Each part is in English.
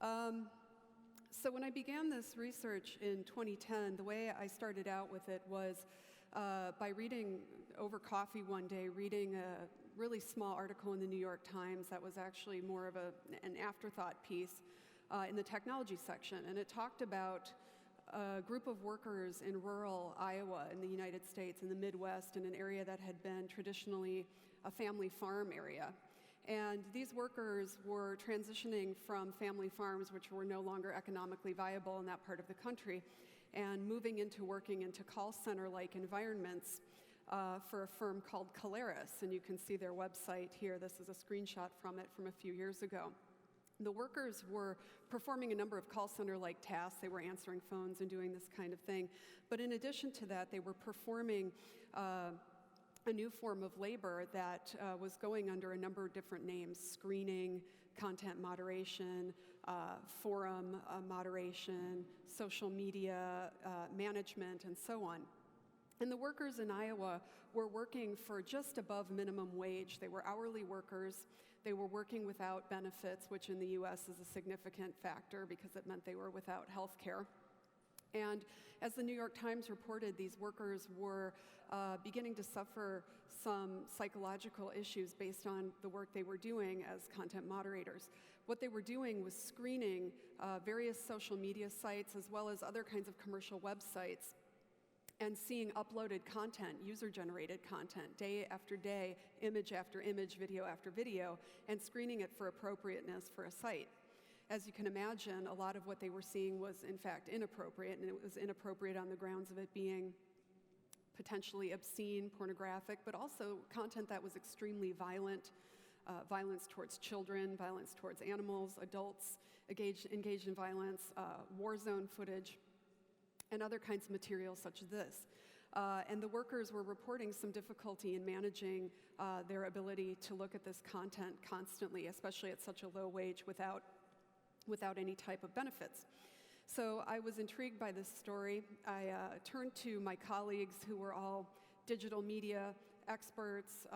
So when I began this research in 2010, the way I started out with it was by reading over coffee one day, reading a really small article in the New York Times that was actually more of an afterthought piece in the technology section. And it talked about a group of workers in rural Iowa in the United States, in the Midwest, in an area that had been traditionally a family farm area. And these workers were transitioning from family farms, which were no longer economically viable in that part of the country, and moving into working into call center-like environments for a firm called Caleres. And you can see their website here. This is a screenshot from it from a few years ago. The workers were performing a number of call center-like tasks. They were answering phones and doing this kind of thing. But in addition to that, they were performing a new form of labor that was going under a number of different names: screening, content moderation, forum moderation, social media management, and so on. And the workers in Iowa were working for just above minimum wage. They were hourly workers. They were working without benefits, which in the US is a significant factor because it meant they were without health care. And as the New York Times reported, these workers were beginning to suffer some psychological issues based on the work they were doing as content moderators. What they were doing was screening various social media sites as well as other kinds of commercial websites and seeing uploaded content, user-generated content, day after day, image after image, video after video, and screening it for appropriateness for a site. As you can imagine, a lot of what they were seeing was in fact inappropriate, and it was inappropriate on the grounds of it being potentially obscene, pornographic, but also content that was extremely violent, violence towards children, violence towards animals, adults engaged in violence, war zone footage, and other kinds of materials such as this. And the workers were reporting some difficulty in managing their ability to look at this content constantly, especially at such a low wage without any type of benefits. So I was intrigued by this story. I turned to my colleagues who were all digital media experts,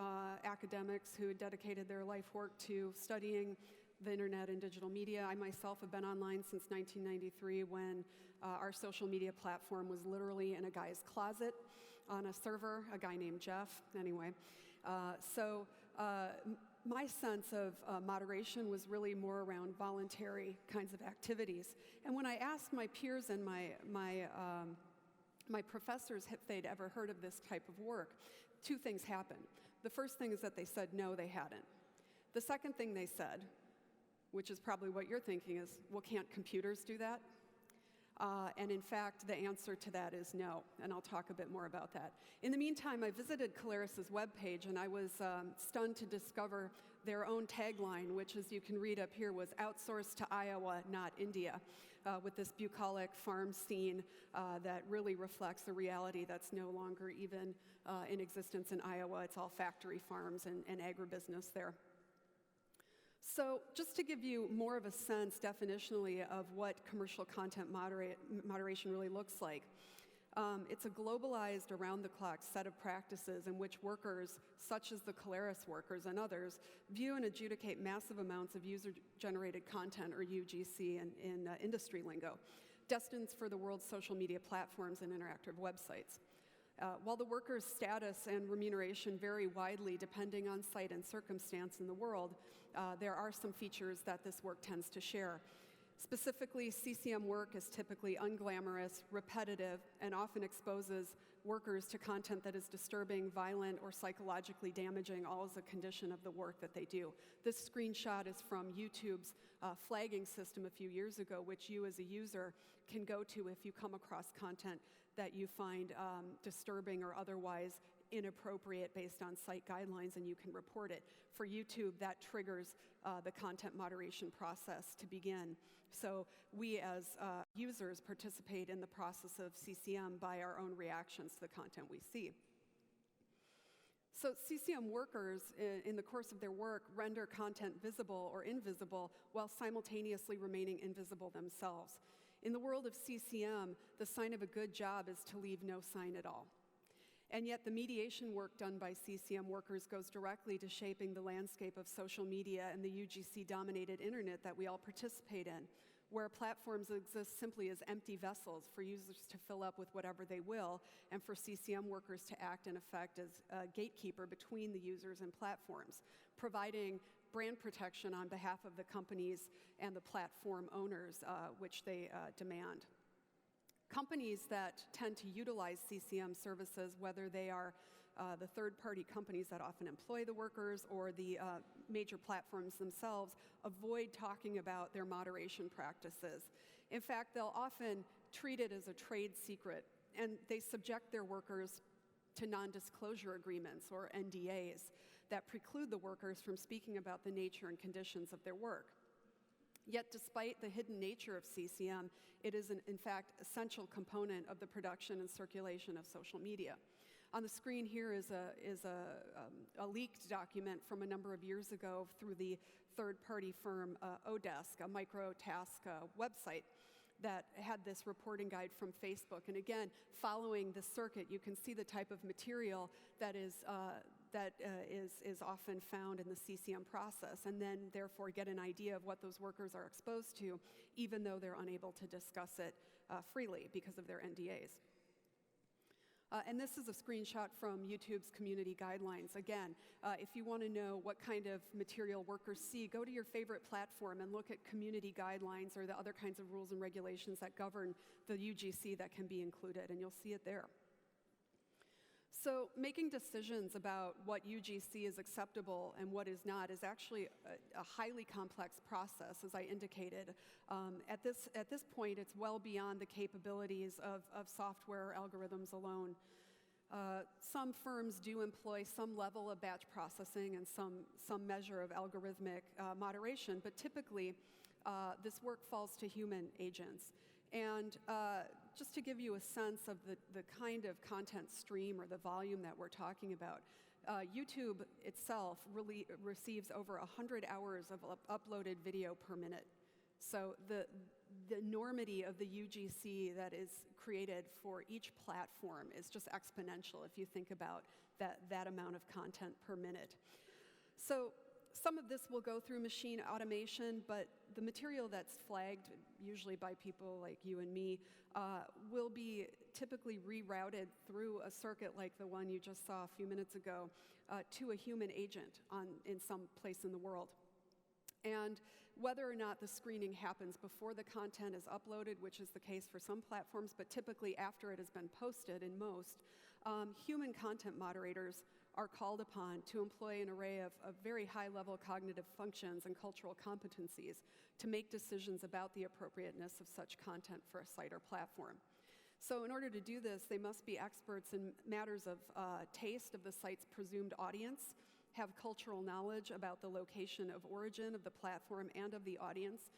academics who had dedicated their life work to studying the internet and digital media. I myself have been online since 1993 when our social media platform was literally in a guy's closet on a server, a guy named Jeff, anyway. My sense of moderation was really more around voluntary kinds of activities. And when I asked my peers and my professors if they'd ever heard of this type of work, two things happened. The first thing is that they said no, they hadn't. The second thing they said, which is probably what you're thinking, is, well, can't computers do that? And in fact, the answer to that is no, and I'll talk a bit more about that. In the meantime, I visited Caleres' webpage, and I was stunned to discover their own tagline, which, as you can read up here, was "Outsourced to Iowa, not India," with this bucolic farm scene that really reflects the reality that's no longer even in existence in Iowa. It's all factory farms and agribusiness there. So just to give you more of a sense definitionally of what commercial content moderation really looks like, it's a globalized, around-the-clock set of practices in which workers, such as the Caleres workers and others, view and adjudicate massive amounts of user-generated content, or UGC in industry lingo, destined for the world's social media platforms and interactive websites. While the workers' status and remuneration vary widely depending on site and circumstance in the world, there are some features that this work tends to share. Specifically, CCM work is typically unglamorous, repetitive, and often exposes workers to content that is disturbing, violent, or psychologically damaging, all as a condition of the work that they do. This screenshot is from YouTube's flagging system a few years ago, which you as a user can go to if you come across content that you find disturbing or otherwise inappropriate based on site guidelines, and you can report it. For YouTube, that triggers the content moderation process to begin. So we as users participate in the process of CCM by our own reactions to the content we see. So CCM workers, in the course of their work, render content visible or invisible while simultaneously remaining invisible themselves. In the world of CCM, the sign of a good job is to leave no sign at all. And yet the mediation work done by CCM workers goes directly to shaping the landscape of social media and the UGC-dominated internet that we all participate in. where platforms exist simply as empty vessels for users to fill up with whatever they will, and for CCM workers to act in effect as a gatekeeper between the users and platforms, providing brand protection on behalf of the companies and the platform owners, which they demand. Companies that tend to utilize CCM services, whether they are the third-party companies that often employ the workers or the major platforms themselves, avoid talking about their moderation practices. In fact, they'll often treat it as a trade secret, and they subject their workers to non-disclosure agreements, or NDAs, that preclude the workers from speaking about the nature and conditions of their work. Yet, despite the hidden nature of CCM, it is an, in fact, essential component of the production and circulation of social media. On the screen here is a leaked document from a number of years ago through the third-party firm Odesk, a micro-task website that had this reporting guide from Facebook. And again, following the circuit, you can see the type of material that is often found in the CCM process, and then therefore get an idea of what those workers are exposed to, even though they're unable to discuss it freely because of their NDAs. And this is a screenshot from YouTube's community guidelines. Again, if you want to know what kind of material workers see, go to your favorite platform and look at community guidelines or the other kinds of rules and regulations that govern the UGC that can be included, and you'll see it there. So making decisions about what UGC is acceptable and what is not is actually a highly complex process, as I indicated. At this point, it's well beyond the capabilities of software algorithms alone. Some firms do employ some level of batch processing and some measure of algorithmic moderation, but typically this work falls to human agents. And just to give you a sense of the kind of content stream or the volume that we're talking about, YouTube itself really receives over 100 hours of uploaded video per minute. So the enormity of the UGC that is created for each platform is just exponential if you think about that amount of content per minute. So some of this will go through machine automation, but the material that's flagged, usually by people like you and me, will be typically rerouted through a circuit like the one you just saw a few minutes ago to a human agent in some place in the world. And whether or not the screening happens before the content is uploaded, which is the case for some platforms, but typically after it has been posted in most, human content moderators are called upon to employ an array of very high-level cognitive functions and cultural competencies to make decisions about the appropriateness of such content for a site or platform. So in order to do this, they must be experts in matters of taste of the site's presumed audience, have cultural knowledge about the location of origin of the platform and of the audience,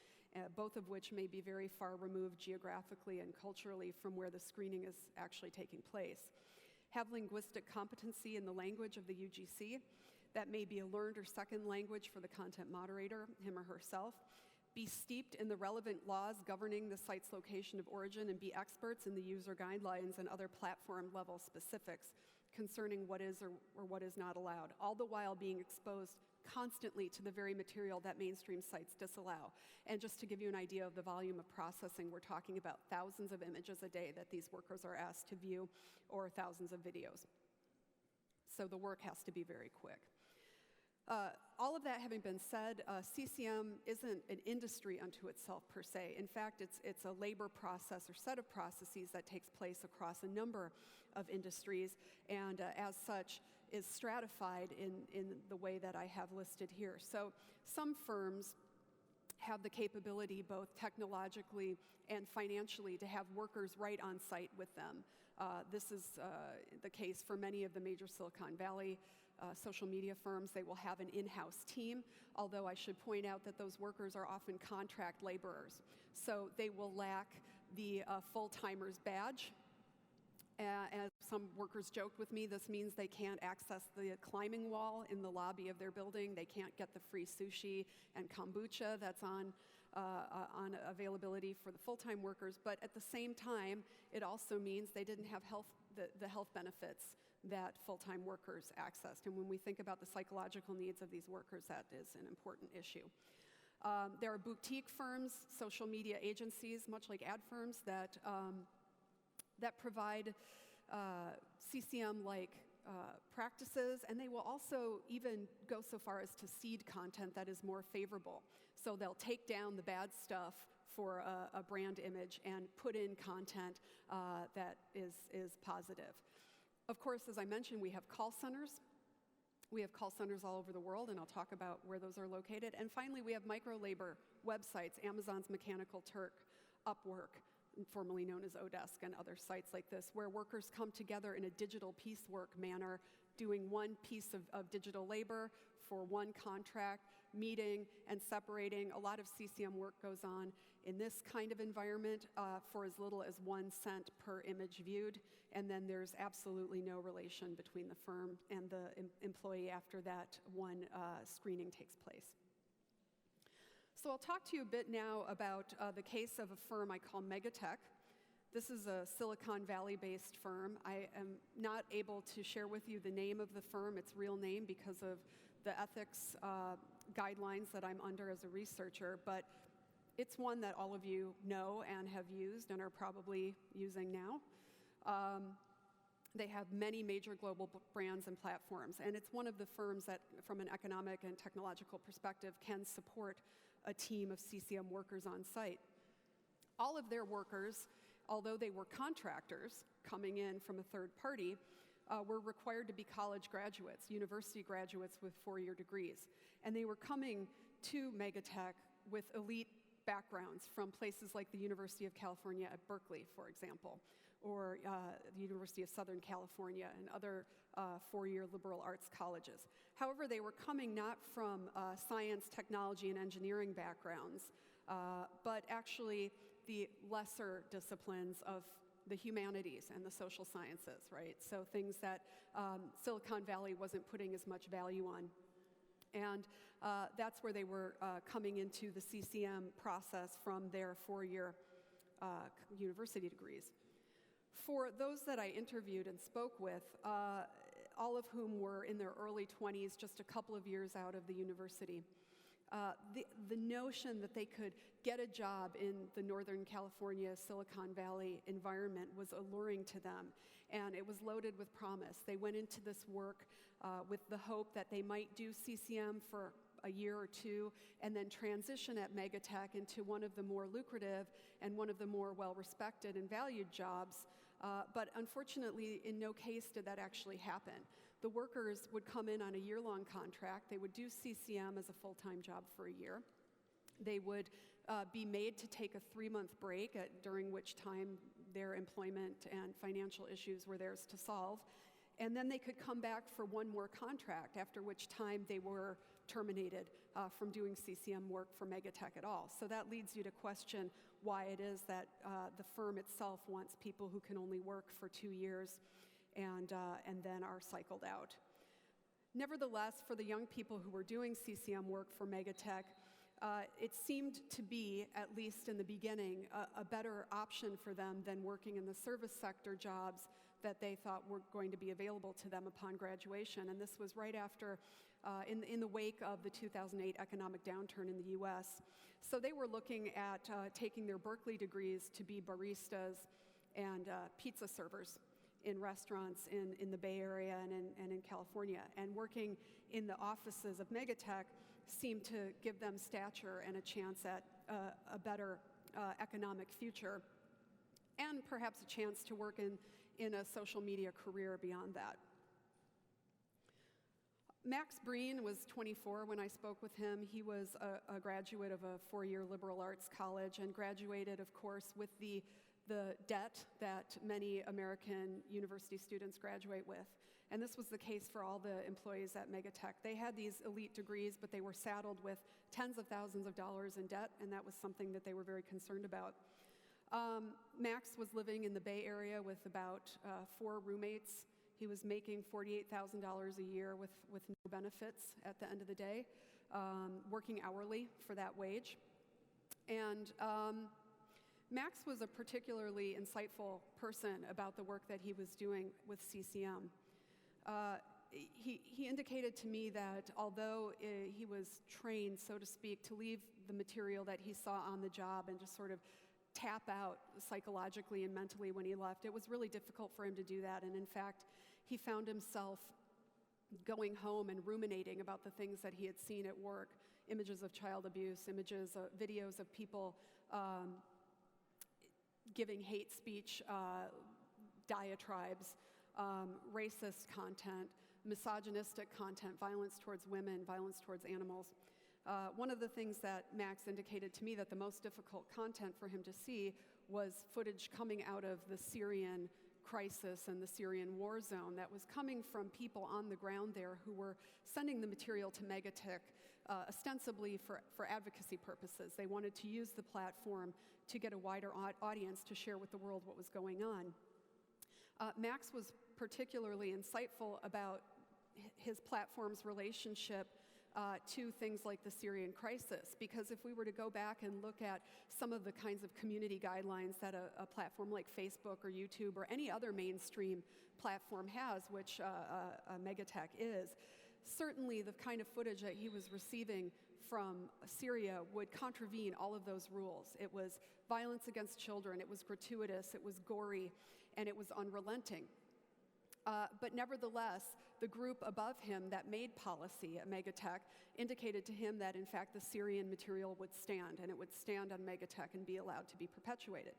both of which may be very far removed geographically and culturally from where the screening is actually taking place. Have linguistic competency in the language of the UGC. That may be a learned or second language for the content moderator, him or herself. Be steeped in the relevant laws governing the site's location of origin, and be experts in the user guidelines and other platform-level specifics concerning what is or what is not allowed, all the while being exposed constantly to the very material that mainstream sites disallow. And just to give you an idea of the volume of processing, we're talking about thousands of images a day that these workers are asked to view, or thousands of videos. So the work has to be very quick. All of that having been said, CCM isn't an industry unto itself per se. In fact, it's a labor process or set of processes that takes place across a number of industries, and as such is stratified in the way that I have listed here. So some firms have the capability, both technologically and financially, to have workers right on site with them. This is the case for many of the major Silicon Valley social media firms. They will have an in-house team, although I should point out that those workers are often contract laborers. So they will lack the full-timer's badge. As some workers joked with me, this means they can't access the climbing wall in the lobby of their building. They can't get the free sushi and kombucha that's on availability for the full-time workers. But at the same time, it also means they didn't have the health benefits that full-time workers accessed. And when we think about the psychological needs of these workers, that is an important issue. There are boutique firms, social media agencies, much like ad firms, that provide CCM-like practices, and they will also even go so far as to seed content that is more favorable. So they'll take down the bad stuff for a brand image and put in content that is positive. Of course, as I mentioned, we have call centers. We have call centers all over the world, and I'll talk about where those are located. And finally, we have micro-labor websites, Amazon's Mechanical Turk, Upwork, formerly known as Odesk, and other sites like this, where workers come together in a digital piecework manner, doing one piece of digital labor for one contract, meeting and separating. A lot of CCM work goes on in this kind of environment for as little as 1 cent per image viewed, and then there's absolutely no relation between the firm and the employee after that one screening takes place. So I'll talk to you a bit now about the case of a firm I call Megatech. This is a Silicon Valley-based firm. I am not able to share with you the name of the firm, its real name, because of the ethics guidelines that I'm under as a researcher, but it's one that all of you know and have used and are probably using now. They have many major global brands and platforms, and it's one of the firms that, from an economic and technological perspective, can support a team of CCM workers on site. All of their workers, although they were contractors coming in from a third party, were required to be college graduates, university graduates with 4-year degrees. And they were coming to Megatech with elite backgrounds from places like the University of California at Berkeley, for example, or the University of Southern California and other 4-year liberal arts colleges. However, they were coming not from science, technology, and engineering backgrounds, but actually the lesser disciplines of the humanities and the social sciences, right? So things that Silicon Valley wasn't putting as much value on. And that's where they were coming into the CCM process from their 4-year university degrees. For those that I interviewed and spoke with, all of whom were in their early 20s, just a couple of years out of the university, the notion that they could get a job in the Northern California, Silicon Valley environment was alluring to them, and it was loaded with promise. They went into this work with the hope that they might do CCM for a year or two and then transition at Megatech into one of the more lucrative and one of the more well-respected and valued jobs. But unfortunately, in no case did that actually happen. The workers would come in on a year-long contract. They would do CCM as a full-time job for a year. They would be made to take a 3-month break, during which time their employment and financial issues were theirs to solve. And then they could come back for one more contract, after which time they were terminated from doing CCM work for Megatech at all. So that leads you to question why it is that the firm itself wants people who can only work for 2 years and then are cycled out. Nevertheless, for the young people who were doing CCM work for Megatech, it seemed to be, at least in the beginning, a better option for them than working in the service sector jobs that they thought were going to be available to them upon graduation. And this was right after, in the wake of the 2008 economic downturn in the US. So they were looking at taking their Berkeley degrees to be baristas and pizza servers in restaurants in the Bay Area and in California. And working in the offices of Megatech seemed to give them stature and a chance at a better economic future, and perhaps a chance to work in a social media career beyond that. Max Breen was 24 when I spoke with him. He was a graduate of a 4-year liberal arts college and graduated, of course, with the debt that many American university students graduate with. And this was the case for all the employees at Megatech. They had these elite degrees, but they were saddled with tens of thousands of dollars in debt, and that was something that they were very concerned about. Max was living in the Bay Area with about 4 roommates. He was making $48,000 a year with no benefits at the end of the day, working hourly for that wage. And Max was a particularly insightful person about the work that he was doing with CCM. he indicated to me that although he was trained, so to speak, to leave the material that he saw on the job and just sort of tap out psychologically and mentally when he left, it was really difficult for him to do that. And in fact, he found himself going home and ruminating about the things that he had seen at work, images of child abuse, videos of people giving hate speech diatribes, racist content, misogynistic content, violence towards women, violence towards animals. One of the things that Max indicated to me that the most difficult content for him to see was footage coming out of the Syrian crisis and the Syrian war zone that was coming from people on the ground there who were sending the material to Megatech ostensibly for advocacy purposes. They wanted to use the platform to get a wider audience to share with the world what was going on. Max was particularly insightful about his platform's relationship to things like the Syrian crisis, because if we were to go back and look at some of the kinds of community guidelines that a platform like Facebook or YouTube or any other mainstream platform has, which Megatech is, certainly the kind of footage that he was receiving from Syria would contravene all of those rules. It was violence against children, it was gratuitous, it was gory, and it was unrelenting. But nevertheless, the group above him that made policy at Megatech indicated to him that, in fact, the Syrian material would stand, and it would stand on Megatech and be allowed to be perpetuated.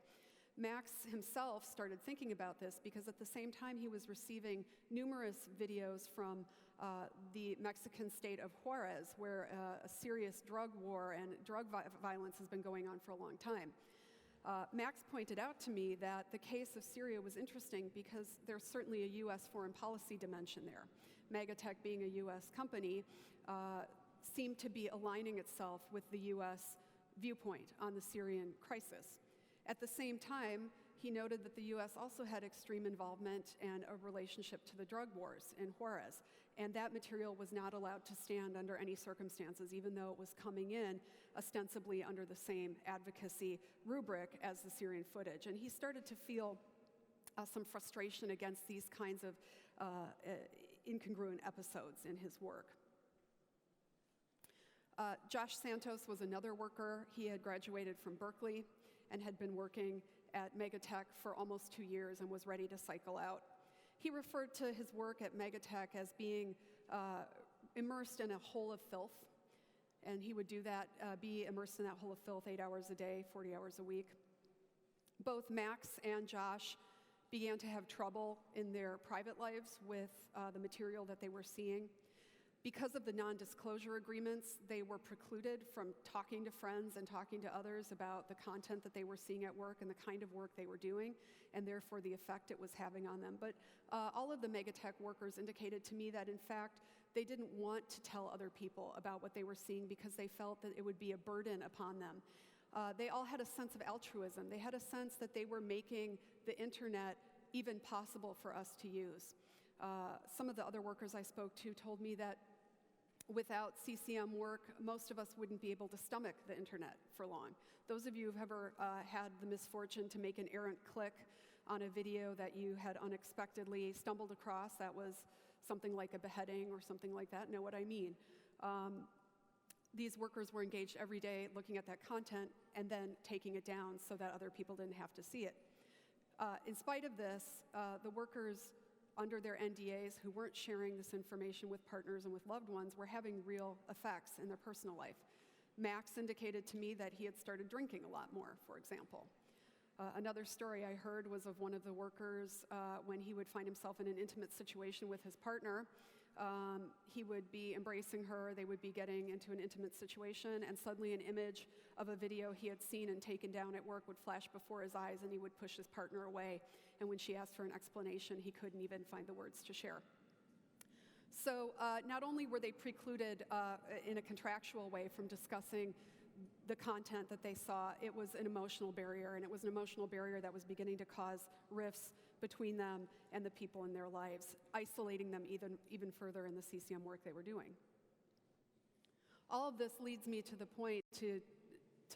Max himself started thinking about this because at the same time he was receiving numerous videos from the Mexican state of Juarez, where a serious drug war and drug violence has been going on for a long time. Max pointed out to me that the case of Syria was interesting because there's certainly a U.S. foreign policy dimension there. Megatech, being a U.S. company, seemed to be aligning itself with the U.S. viewpoint on the Syrian crisis. At the same time, he noted that the U.S. also had extreme involvement and a relationship to the drug wars in Juarez, and that material was not allowed to stand under any circumstances, even though it was coming in ostensibly under the same advocacy rubric as the Syrian footage. And he started to feel some frustration against these kinds of incongruent episodes in his work. Josh Santos was another worker. He had graduated from Berkeley and had been working at Megatech for almost 2 years and was ready to cycle out. He referred to his work at Megatech as being immersed in a hole of filth, and he would do that, be immersed in that hole of filth 8 hours a day, 40 hours a week. Both Max and Josh began to have trouble in their private lives with the material that they were seeing. Because of the non-disclosure agreements, they were precluded from talking to friends and talking to others about the content that they were seeing at work and the kind of work they were doing, and therefore the effect it was having on them. But all of the Megatech workers indicated to me that, in fact, they didn't want to tell other people about what they were seeing because they felt that it would be a burden upon them. They all had a sense of altruism. They had a sense that they were making the internet even possible for us to use. Some of the other workers I spoke to told me that without CCM work, most of us wouldn't be able to stomach the internet for long. Those of you who've ever had the misfortune to make an errant click on a video that you had unexpectedly stumbled across that was something like a beheading or something like that know what I mean. These workers were engaged every day looking at that content and then taking it down so that other people didn't have to see it. In spite of this, the workers under their NDAs who weren't sharing this information with partners and with loved ones were having real effects in their personal life. Max indicated to me that he had started drinking a lot more, for example. Another story I heard was of one of the workers when he would find himself in an intimate situation with his partner. He would be embracing her, they would be getting into an intimate situation, and suddenly an image of a video he had seen and taken down at work would flash before his eyes, and he would push his partner away. And when she asked for an explanation, he couldn't even find the words to share. So not only were they precluded in a contractual way from discussing the content that they saw, it was an emotional barrier, and it was an emotional barrier that was beginning to cause rifts between them and the people in their lives, isolating them even further in the CCM work they were doing. All of this leads me to the point to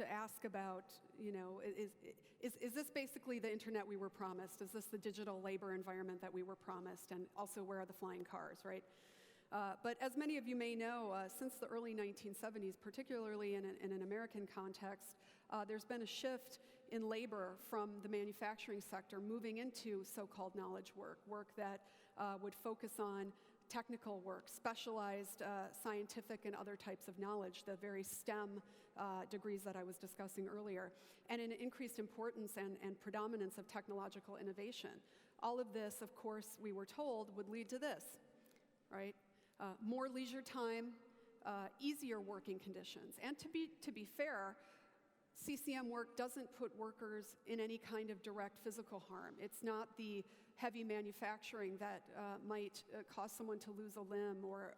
to ask about, is this basically the internet we were promised? Is this the digital labor environment that we were promised? And also, where are the flying cars, right? But as many of you may know, since the early 1970s, particularly in an American context, there's been a shift in labor from the manufacturing sector moving into so-called knowledge work, work that would focus on technical work, specialized scientific and other types of knowledge, the very STEM degrees that I was discussing earlier, and an increased importance and predominance of technological innovation. All of this, of course, we were told would lead to this, right? More leisure time, easier working conditions. And to be fair, CCM work doesn't put workers in any kind of direct physical harm. It's not the heavy manufacturing that might cause someone to lose a limb or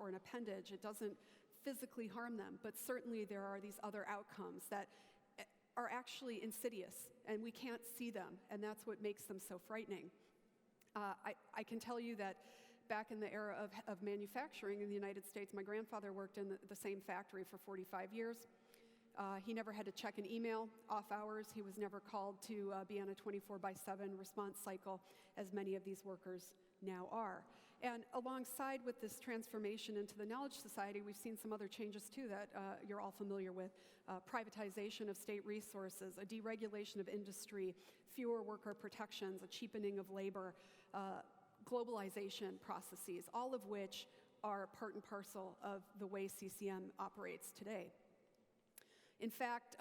an appendage. It doesn't physically harm them, but certainly there are these other outcomes that are actually insidious, and we can't see them, and that's what makes them so frightening. I can tell you that back in the era of manufacturing in the United States, my grandfather worked in the same factory for 45 years. He never had to check an email off hours. He was never called to be on a 24/7 response cycle, as many of these workers now are. And alongside with this transformation into the knowledge society, we've seen some other changes too that you're all familiar with. Privatization of state resources, a deregulation of industry, fewer worker protections, a cheapening of labor, globalization processes, all of which are part and parcel of the way CCM operates today. In fact,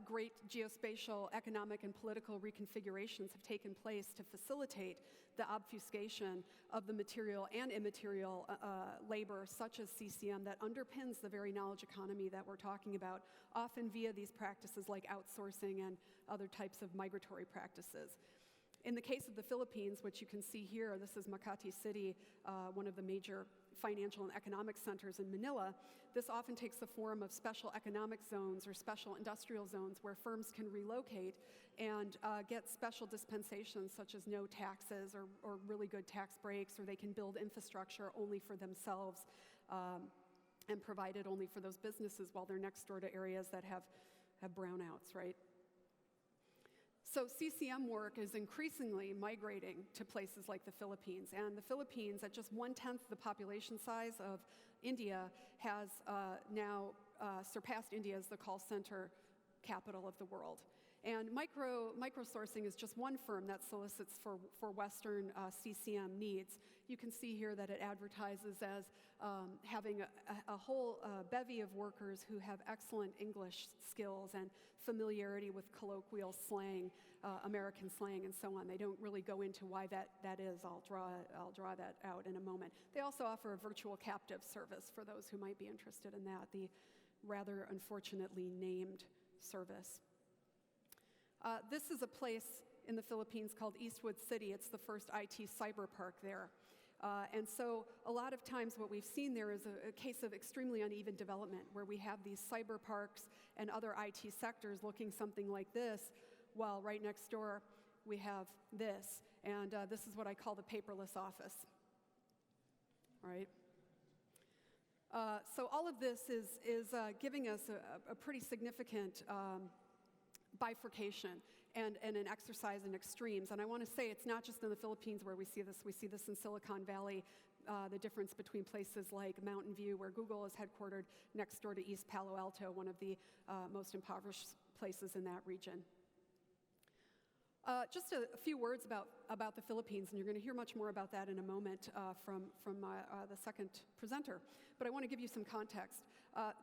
great geospatial, economic, and political reconfigurations have taken place to facilitate the obfuscation of the material and immaterial labor, such as CCM, that underpins the very knowledge economy that we're talking about, often via these practices like outsourcing and other types of migratory practices. In the case of the Philippines, which you can see here, this is Makati City, one of the major financial and economic centers in Manila. This often takes the form of special economic zones or special industrial zones where firms can relocate and get special dispensations such as no taxes or really good tax breaks, or they can build infrastructure only for themselves and provide it only for those businesses while they're next door to areas that have brownouts, right? So CCM work is increasingly migrating to places like the Philippines. And the Philippines, at just 1/10 the population size of India, has now surpassed India as the call center capital of the world. And microsourcing is just one firm that solicits for Western CCM needs. You can see here that it advertises as having a whole bevy of workers who have excellent English skills and familiarity with colloquial slang, American slang, and so on. They don't really go into why that is. I'll draw that out in a moment. They also offer a virtual captive service for those who might be interested in that, the rather unfortunately named service. This is a place in the Philippines called Eastwood City. It's the first IT cyber park there. And so a lot of times what we've seen there is a case of extremely uneven development, where we have these cyber parks and other IT sectors looking something like this, while right next door we have this. And this is what I call the paperless office, right? So all of this is giving us a pretty significant bifurcation and an exercise in extremes. And I want to say it's not just in the Philippines where we see this in Silicon Valley, the difference between places like Mountain View, where Google is headquartered, next door to East Palo Alto, one of the most impoverished places in that region. Just a few words about the Philippines, and you're going to hear much more about that in a moment from the second presenter. But I want to give you some context.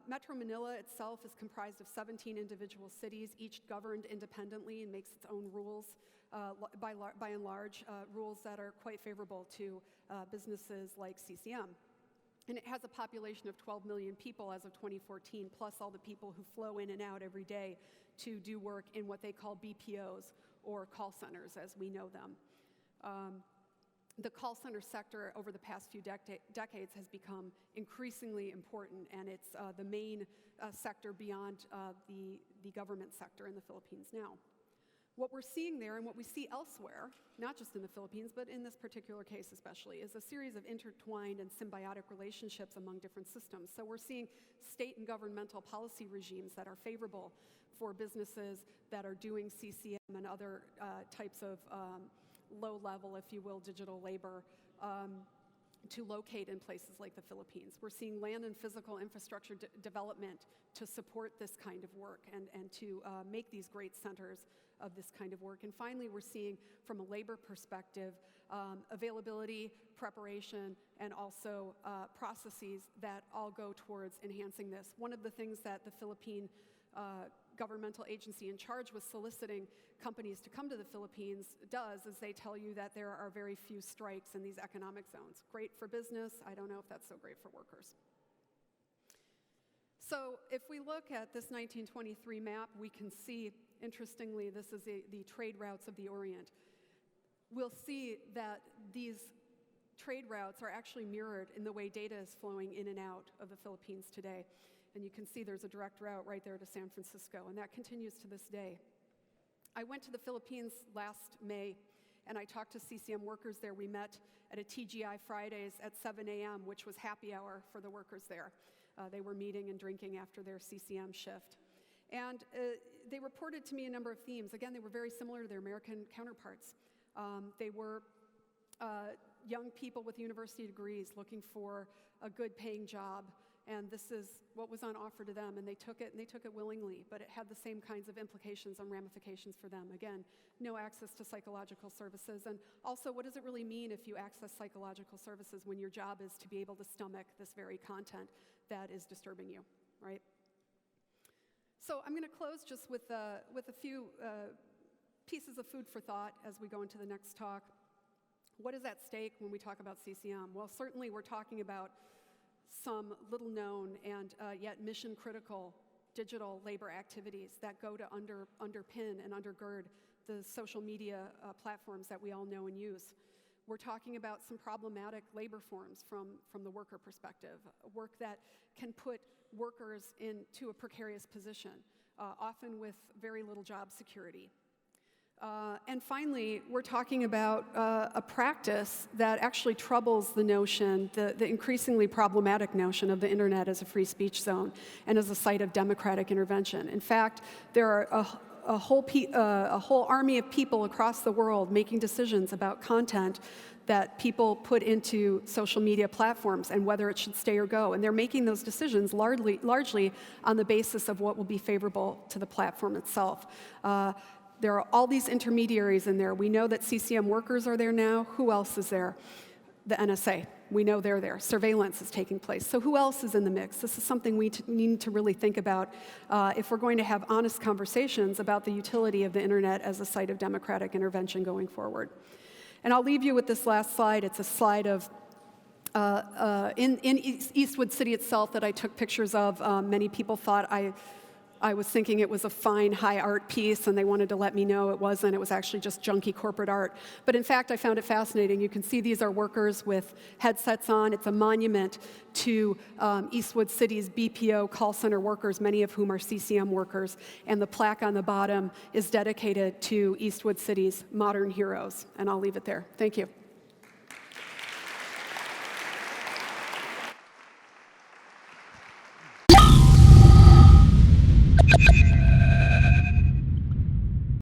Metro Manila itself is comprised of 17 individual cities, each governed independently and makes its own rules, by and large, rules that are quite favorable to businesses like CCM. And it has a population of 12 million people as of 2014, plus all the people who flow in and out every day to do work in what they call BPOs, or call centers as we know them. The call center sector over the past few decades has become increasingly important, and it's the main sector beyond the government sector in the Philippines now. What we're seeing there and what we see elsewhere, not just in the Philippines, but in this particular case especially, is a series of intertwined and symbiotic relationships among different systems. So we're seeing state and governmental policy regimes that are favorable for businesses that are doing CCM and other types of low-level, if you will, digital labor to locate in places like the Philippines. We're seeing land and physical infrastructure development to support this kind of work and to make these great centers of this kind of work. And finally, we're seeing, from a labor perspective, availability, preparation, and also processes that all go towards enhancing this. One of the things that the Philippine governmental agency in charge with soliciting companies to come to the Philippines does is they tell you that there are very few strikes in these economic zones. Great for business. I don't know if that's so great for workers. So if we look at this 1923 map, we can see, interestingly, this is the trade routes of the Orient. We'll see that these trade routes are actually mirrored in the way data is flowing in and out of the Philippines today. And you can see there's a direct route right there to San Francisco, and that continues to this day. I went to the Philippines last May, and I talked to CCM workers there. We met at a TGI Fridays at 7 a.m., which was happy hour for the workers there. They were meeting and drinking after their CCM shift. And they reported to me a number of themes. Again, they were very similar to their American counterparts. They were young people with university degrees looking for a good paying job, and this is what was on offer to them, and they took it willingly, but it had the same kinds of implications and ramifications for them. Again, no access to psychological services, and also, what does it really mean if you access psychological services when your job is to be able to stomach this very content that is disturbing you, right? So I'm going to close just with a few pieces of food for thought as we go into the next talk. What is at stake when we talk about CCM? Well, certainly we're talking about some little known and yet mission critical digital labor activities that go to underpin and undergird the social media platforms that we all know and use. We're talking about some problematic labor forms from the worker perspective, work that can put workers into a precarious position, often with very little job security. And finally, we're talking about a practice that actually troubles the notion, the increasingly problematic notion of the internet as a free speech zone and as a site of democratic intervention. In fact, there are a whole army of people across the world making decisions about content that people put into social media platforms and whether it should stay or go. And they're making those decisions largely on the basis of what will be favorable to the platform itself. There are all these intermediaries in there. We know that CCM workers are there now. Who else is there? The NSA. We know they're there. Surveillance is taking place. So who else is in the mix? This is something we need to really think about if we're going to have honest conversations about the utility of the internet as a site of democratic intervention going forward. And I'll leave you with this last slide. It's a slide of in Eastwood City itself that I took pictures of. Many people thought I was thinking it was a fine, high art piece, and they wanted to let me know it wasn't. It was actually just junky corporate art. But in fact, I found it fascinating. You can see these are workers with headsets on. It's a monument to Eastwood City's BPO call center workers, many of whom are CCM workers. And the plaque on the bottom is dedicated to Eastwood City's modern heroes. And I'll leave it there. Thank you.